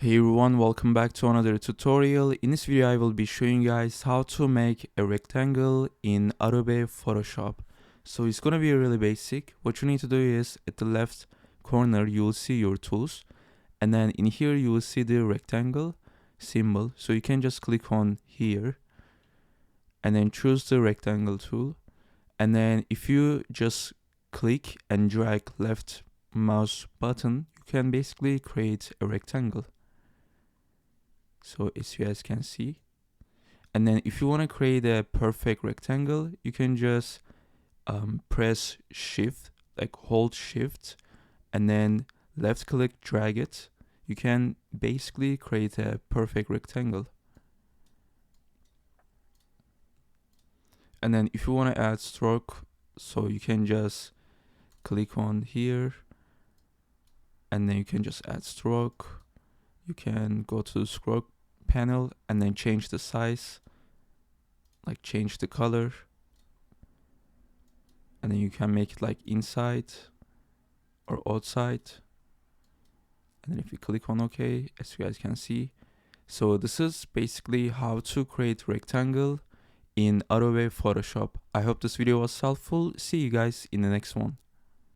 Hey everyone, welcome back to another tutorial. In this video I will be showing you guys how to make a rectangle in Adobe Photoshop. So it's gonna be really basic. What you need to do is at the left corner you will see your tools, and then in here you will see the rectangle symbol. So you can just click on here and then choose the rectangle tool, and then if you just click and drag left mouse button, you can basically create a rectangle. So as you guys can see, and then if you want to create a perfect rectangle, you can just press shift, like hold shift, and then left click, drag it. You can basically create a perfect rectangle. And then if you want to add stroke, so you can just click on here and then you can just add stroke. You can go to the stroke panel and then change the size, like change the color, and then you can make it like inside or outside. And then if you click on OK, as you guys can see, so this is basically how to create rectangle in Adobe Photoshop. I hope this video was helpful. See you guys in the next one.